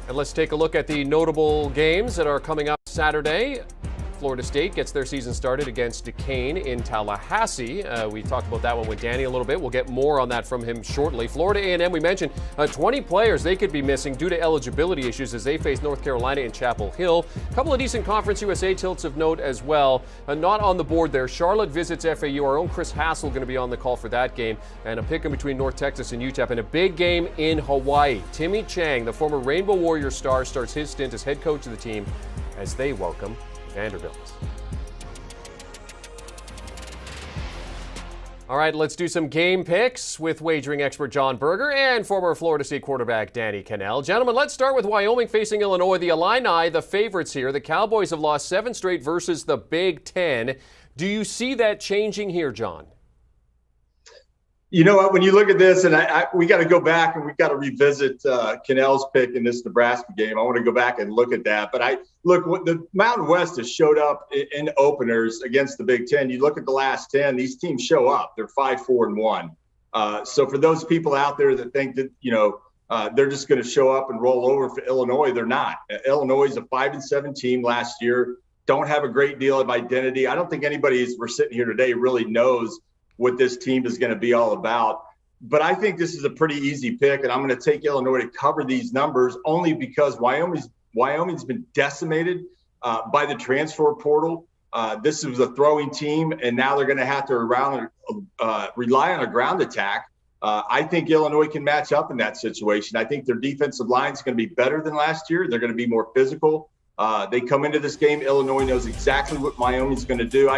And let's take a look at the notable games that are coming up Saturday. Florida State gets their season started against Duquesne in Tallahassee. We talked about that one with Danny a little bit. We'll get more on that from him shortly. Florida A&M, we mentioned 20 players they could be missing due to eligibility issues as they face North Carolina in Chapel Hill. A couple of decent Conference USA tilts of note as well. Not on the board there. Charlotte visits FAU. Our own Chris Hassel going to be on the call for that game. And a pick in between North Texas and UTEP. And a big game in Hawaii. Timmy Chang, the former Rainbow Warrior star, starts his stint as head coach of the team as they welcome Vanderbilt. All right, let's do some game picks with wagering expert Jon Berger and former Florida State quarterback Danny Kanell. Gentlemen, let's start with Wyoming facing Illinois. The Illini, the favorites here. The Cowboys have lost 7 straight versus the Big Ten. Do you see that changing here, Jon? You know what? When you look at this, and we got to go back and we got to revisit Kanell's pick in this Nebraska game. I want to go back and look at that. But the Mountain West has showed up in openers against the Big Ten. You look at the last 10; these teams show up. They're 5-4-1. So for those people out there that think that they're just going to show up and roll over for Illinois, they're not. Illinois is a 5-7 team last year. Don't have a great deal of identity. I don't think anybody, as we're sitting here today, really knows what this team is going to be all about. But I think this is a pretty easy pick, and I'm going to take Illinois to cover these numbers only because Wyoming's been decimated by the transfer portal. This was a throwing team, and now they're going to have to rely on a ground attack. I think Illinois can match up in that situation. I think their defensive line is going to be better than last year. They're going to be more physical. They come into this game. Illinois knows exactly what Wyoming's going to do.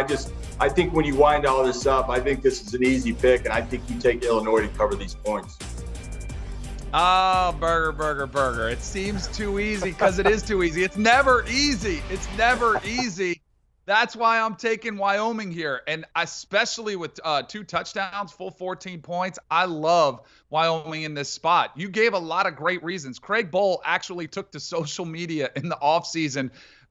I think when you wind all this up, I think this is an easy pick, and I think you take Illinois to cover these points. Oh, Berger. It seems too easy because it is too easy. It's never easy. That's why I'm taking Wyoming here. And especially with 2 touchdowns, full 14 points, I love Wyoming in this spot. You gave a lot of great reasons. Craig Bohl actually took to social media in the offseason,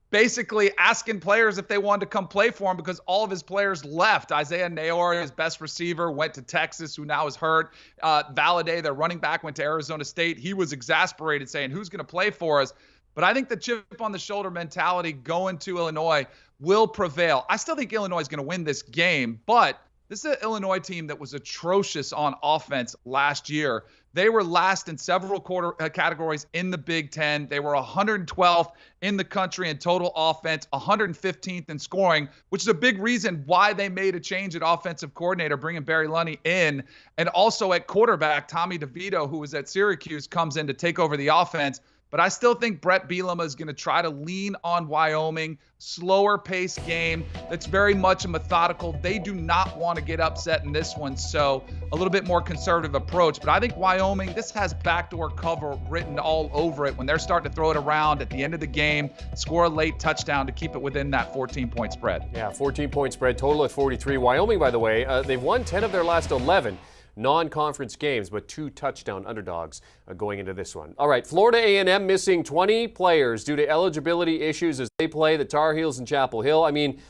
basically asking players if they wanted to come play for him because all of his players left. Isaiah Nayor, his best receiver, went to Texas, who now is hurt. Valladay, their running back, went to Arizona State. He was exasperated, saying, who's going to play for us? But I think the chip on the shoulder mentality going to Illinois will prevail. I still think Illinois is going to win this game, but this is an Illinois team that was atrocious on offense last year. They were last in several categories in the Big Ten. They were 112th in the country in total offense, 115th in scoring, which is a big reason why they made a change at offensive coordinator, bringing Barry Lunney in. And also at quarterback, Tommy DeVito, who was at Syracuse, comes in to take over the offense. But I still think Brett Bielema is going to try to lean on Wyoming. Slower pace game that's very much a methodical. They do not want to get upset in this one, so a little bit more conservative approach. But I think Wyoming, this has backdoor cover written all over it when they're starting to throw it around at the end of the game, score a late touchdown to keep it within that 14-point spread. Yeah, 14-point spread, total at 43. Wyoming, by the way, they've won 10 of their last 11 non-conference games, but 2 touchdown underdogs going into this one. All right, Florida A&M missing 20 players due to eligibility issues as they play the Tar Heels in Chapel Hill. I mean,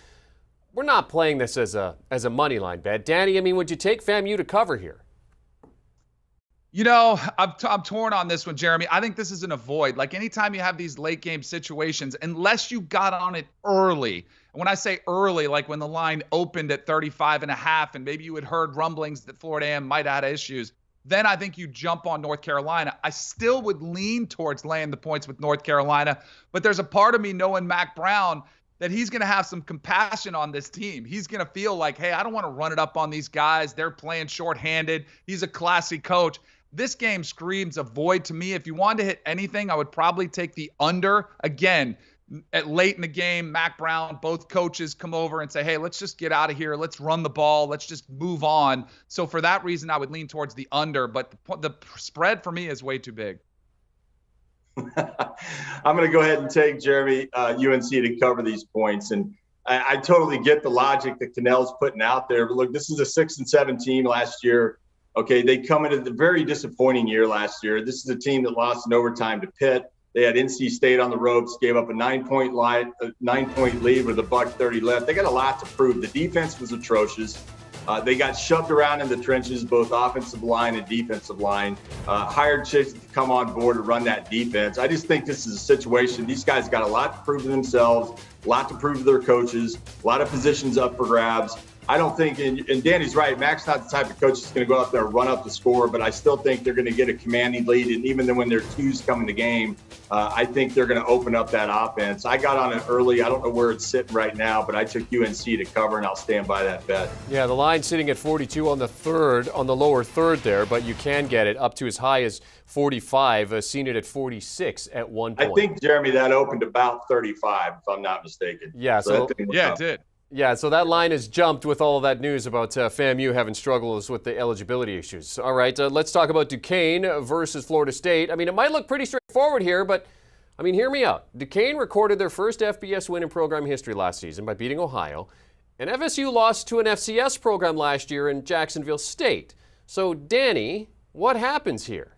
we're not playing this as a money line bet. Danny, I mean, would you take FAMU to cover here? You know, I'm torn on this one, Jeremy. I think this is an avoid. Like anytime you have these late game situations, unless you got on it early. And when I say early, like when the line opened at 35.5 and maybe you had heard rumblings that Florida A&M might have had issues, then I think you jump on North Carolina. I still would lean towards laying the points with North Carolina, but there's a part of me knowing Mac Brown that he's going to have some compassion on this team. He's going to feel like, hey, I don't want to run it up on these guys. They're playing shorthanded. He's a classy coach. This game screams avoid to me. If you wanted to hit anything, I would probably take the under. Again, at late in the game, Mac Brown, both coaches come over and say, hey, let's just get out of here. Let's run the ball. Let's just move on. So for that reason, I would lean towards the under. But the spread for me is way too big. I'm going to go ahead and take Jeremy, UNC to cover these points. And I totally get the logic that Kanell's putting out there. But look, this is a 6-7 team last year. Okay, they come into the very disappointing year last year. This is a team that lost in overtime to Pitt. They had NC State on the ropes, gave up a 9-point lead with $1:30 left. They got a lot to prove. The defense was atrocious. They got shoved around in the trenches, both offensive line and defensive line. Hired chicks to come on board and run that defense. I just think this is a situation. These guys got a lot to prove to themselves, a lot to prove to their coaches, a lot of positions up for grabs. I don't think, and Danny's right, Mac's not the type of coach that's going to go out there and run up the score, but I still think they're going to get a commanding lead. And even then when their twos come in the game, I think they're going to open up that offense. I got on it early. I don't know where it's sitting right now, but I took UNC to cover, and I'll stand by that bet. Yeah, the line's sitting at 42 on the lower third there, but you can get it up to as high as 45. Seen it at 46 at one point. I think, Jeremy, that opened about 35, if I'm not mistaken. Yeah, it did. Yeah, so that line has jumped with all of that news about FAMU having struggles with the eligibility issues. All right, let's talk about Duquesne versus Florida State. I mean, it might look pretty straightforward here, but, I mean, hear me out. Duquesne recorded their first FBS win in program history last season by beating Ohio, and FSU lost to an FCS program last year in Jacksonville State. So, Danny, what happens here?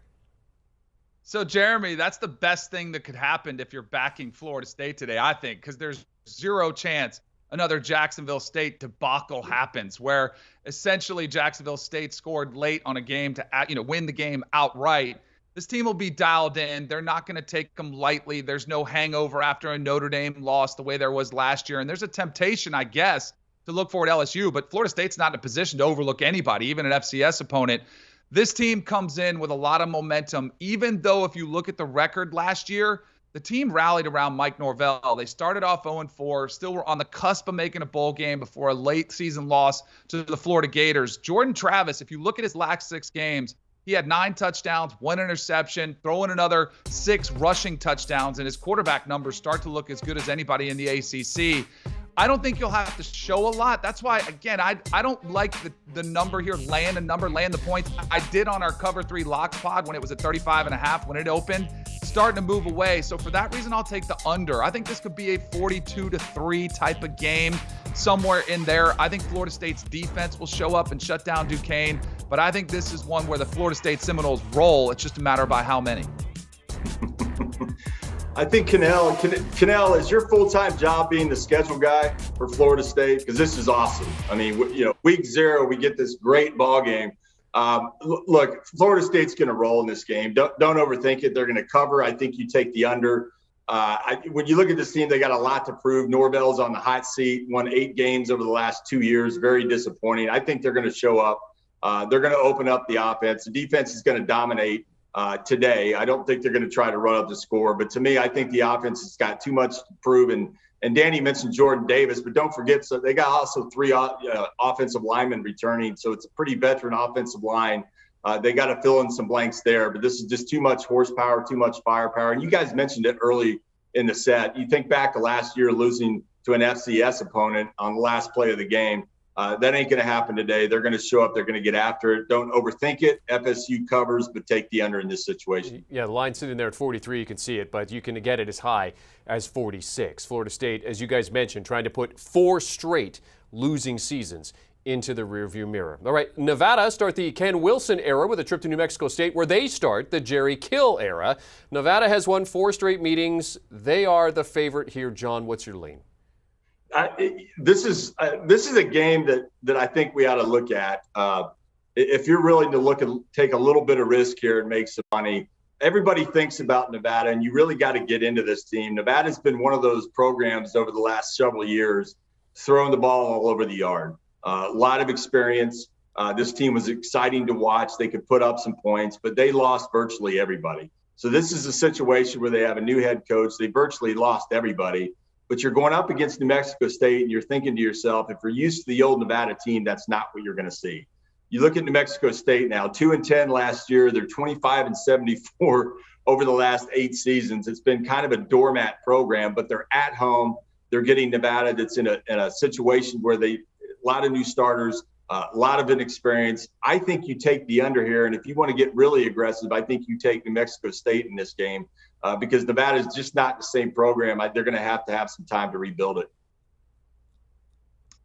So, Jeremy, that's the best thing that could happen if you're backing Florida State today, I think, because there's zero chance another Jacksonville State debacle happens where essentially Jacksonville State scored late on a game to win the game outright. This team will be dialed in. They're not going to take them lightly. There's no hangover after a Notre Dame loss the way there was last year. And there's a temptation, I guess, to look forward to LSU, but Florida State's not in a position to overlook anybody, even an FCS opponent. This team comes in with a lot of momentum, even though if you look at the record last year, the team rallied around Mike Norvell. They started off 0-4, still were on the cusp of making a bowl game before a late season loss to the Florida Gators. Jordan Travis, if you look at his last 6 games, he had 9 touchdowns, 1 interception, throw in another 6 rushing touchdowns, and his quarterback numbers start to look as good as anybody in the ACC. I don't think you'll have to show a lot. That's why, again, I don't like the number here, laying the points. I did on our Cover 3 Locks pod when it was at 35.5 when it opened. Starting to move away. So for that reason, I'll take the under. I think this could be a 42-3 type of game, somewhere in there. I think Florida State's defense will show up and shut down Duquesne, but I think this is one where the Florida State Seminoles roll. It's just a matter by how many. I think Kanell, is your full-time job being the schedule guy for Florida State? Because this is awesome. I mean, week 0, we get this great ball game. Look, Florida State's going to roll in this game. Don't overthink it. They're going to cover. I think you take the under. When you look at this team, they got a lot to prove. Norvell's on the hot seat, won 8 games over the last 2 years. Very disappointing. I think they're going to show up. They're going to open up the offense. The defense is going to dominate today. I don't think they're going to try to run up the score. But to me, I think the offense has got too much to prove. And Danny mentioned Jordan Davis, but don't forget, so they got also 3 offensive linemen returning. So it's a pretty veteran offensive line. They got to fill in some blanks there, but this is just too much horsepower, too much firepower. And you guys mentioned it early in the set. You think back to last year losing to an FCS opponent on the last play of the game. That ain't going to happen today. They're going to show up. They're going to get after it. Don't overthink it. FSU covers, but take the under in this situation. Yeah, the line's sitting there at 43. You can see it, but you can get it as high as 46. Florida State, as you guys mentioned, trying to put 4 straight losing seasons into the rearview mirror. All right, Nevada start the Ken Wilson era with a trip to New Mexico State, where they start the Jerry Kill era. Nevada has won 4 straight meetings. They are the favorite here. John, what's your lean? This is a game that I think we ought to look at. If you're willing to take a little bit of risk here and make some money. Everybody thinks about Nevada, and you really got to get into this team. Nevada's been one of those programs over the last several years, throwing the ball all over the yard. A lot of experience. This team was exciting to watch. They could put up some points, but they lost virtually everybody. So this is a situation where they have a new head coach. They virtually lost everybody. But you're going up against New Mexico State, and you're thinking to yourself, if you're used to the old Nevada team, that's not what you're going to see. You look at New Mexico State now, 2-10 last year. They're 25-74 over the last 8 seasons. It's been kind of a doormat program, but they're at home. They're getting Nevada that's in a situation where a lot of new starters, a lot of inexperience. I think you take the under here, and if you want to get really aggressive, I think you take New Mexico State in this game. Because Nevada is just not the same program. They're going to have some time to rebuild it.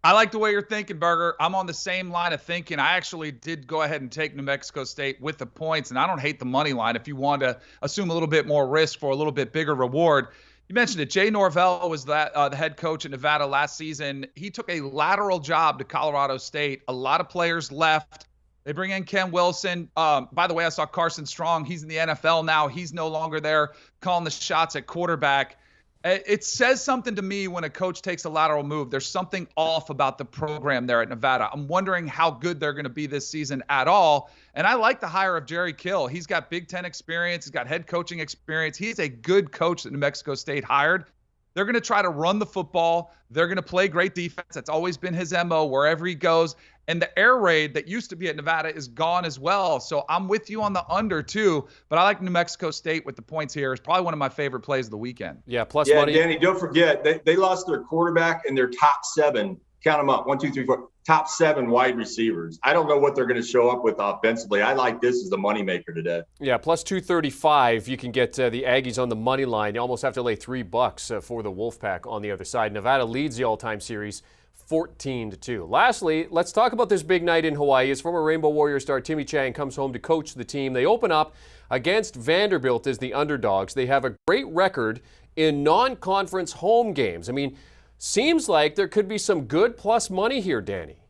I like the way you're thinking, Berger. I'm on the same line of thinking. I actually did go ahead and take New Mexico State with the points, and I don't hate the money line if you want to assume a little bit more risk for a little bit bigger reward. You mentioned it. Jay Norvell was the head coach at Nevada last season. He took a lateral job to Colorado State. A lot of players left. They bring in Ken Wilson. By the way, I saw Carson Strong. He's in the NFL now. He's no longer there calling the shots at quarterback. It says something to me when a coach takes a lateral move. There's something off about the program there at Nevada. I'm wondering how good they're going to be this season at all. And I like the hire of Jerry Kill. He's got Big Ten experience. He's got head coaching experience. He's a good coach that New Mexico State hired. They're going to try to run the football. They're going to play great defense. That's always been his MO wherever he goes. And the air raid that used to be at Nevada is gone as well. So I'm with you on the under too, but I like New Mexico State with the points here. It's probably one of my favorite plays of the weekend. Yeah, plus yeah, money. Danny, don't forget, they lost their quarterback and their top 7, count them up, 1, 2, 3, 4, top 7 wide receivers. I don't know what they're going to show up with offensively. I like this as the moneymaker today. Yeah, plus 235. You can get the Aggies on the money line. You almost have to lay $3 for the Wolfpack on the other side. Nevada leads the all-time series 14-2. Lastly, let's talk about this big night in Hawaii as former Rainbow Warrior star Timmy Chang comes home to coach the team. They open up against Vanderbilt as the underdogs. They have a great record in non-conference home games. I mean, seems like there could be some good plus money here, Danny.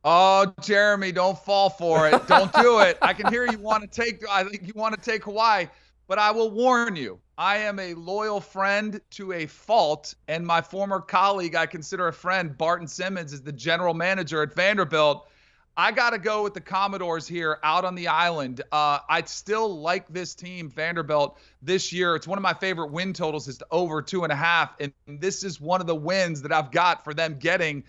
Oh, Jeremy, don't fall for it. Don't do it. I can hear you want to take, I think you want to take Hawaii, but I will warn you, I am a loyal friend to a fault, and my former colleague I consider a friend, Barton Simmons, is the general manager at Vanderbilt. I got to go with the Commodores here out on the island. I still like this team, Vanderbilt, this year. It's one of my favorite win totals is to over 2.5, and this is one of the wins that I've got for them getting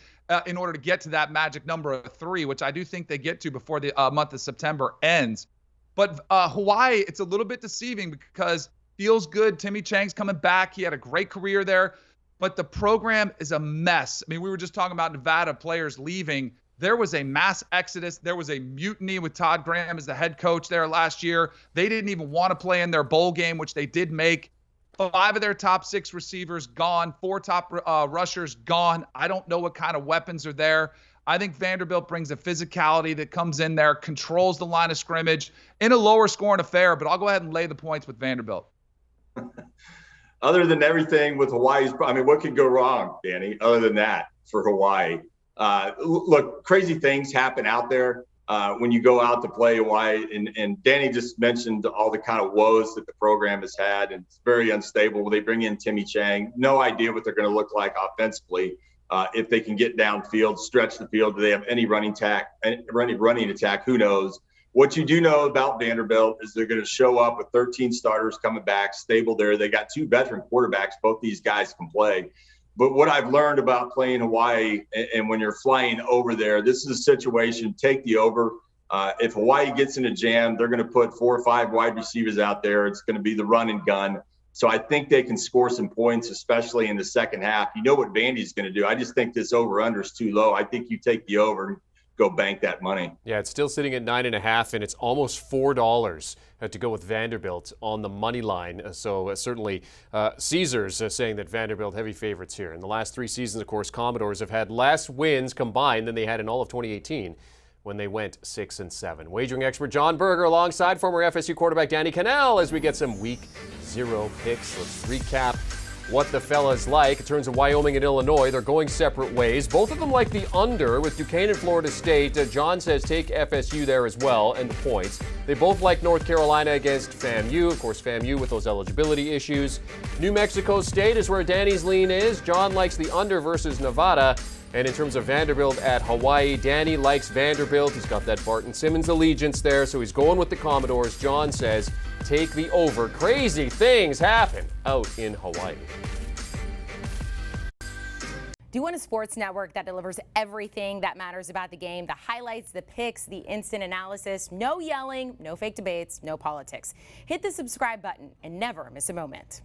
in order to get to that magic number of 3, which I do think they get to before the month of September ends. But Hawaii, it's a little bit deceiving because feels good. Timmy Chang's coming back. He had a great career there, but the program is a mess. I mean, we were just talking about Nevada players leaving. There was a mass exodus. There was a mutiny with Todd Graham as the head coach there last year. They didn't even want to play in their bowl game, which they did make. 5 of their top 6 receivers gone. 4 top rushers gone. I don't know what kind of weapons are there. I think Vanderbilt brings a physicality that comes in there, controls the line of scrimmage in a lower scoring affair, but I'll go ahead and lay the points with Vanderbilt. Other than everything with Hawaii's, I mean, what could go wrong, Danny, other than that for Hawaii? Look, crazy things happen out there when you go out to play Hawaii. And Danny just mentioned all the kind of woes that the program has had, and it's very unstable. They bring in Timmy Chang. No idea what they're going to look like offensively. If they can get downfield, stretch the field, do they have any running attack? Who knows? What you do know about Vanderbilt is they're going to show up with 13 starters coming back, stable there. They got 2 veteran quarterbacks. Both these guys can play. But what I've learned about playing Hawaii, and when you're flying over there, this is a situation, take the over. If Hawaii gets in a jam, they're going to put 4 or 5 wide receivers out there. It's going to be the run and gun. So I think they can score some points, especially in the second half. You know what Vandy's going to do. I just think this over-under is too low. I think you take the over and go bank that money. Yeah, it's still sitting at 9.5, and it's almost $4 to go with Vanderbilt on the money line. So certainly Caesars saying that Vanderbilt heavy favorites here. In the last 3 seasons, of course, Commodores have had less wins combined than they had in all of 2018 when they went 6-7. Wagering expert Jon Berger alongside former FSU quarterback Danny Kanell as we get some Week 0 picks. Let's recap what the fella's like. In terms of Wyoming and Illinois, they're going separate ways. Both of them like the under with Duquesne and Florida State. John says take FSU there as well and the points. They both like North Carolina against FAMU. Of course, FAMU with those eligibility issues. New Mexico State is where Danny's lean is. John likes the under versus Nevada. And in terms of Vanderbilt at Hawaii, Danny likes Vanderbilt. He's got that Barton Simmons allegiance there, so he's going with the Commodores. John says take the over. Crazy things happen out in Hawaii. Do you want a sports network that delivers everything that matters about the game? The highlights, the picks, the instant analysis, no yelling, no fake debates, no politics. Hit the subscribe button and never miss a moment.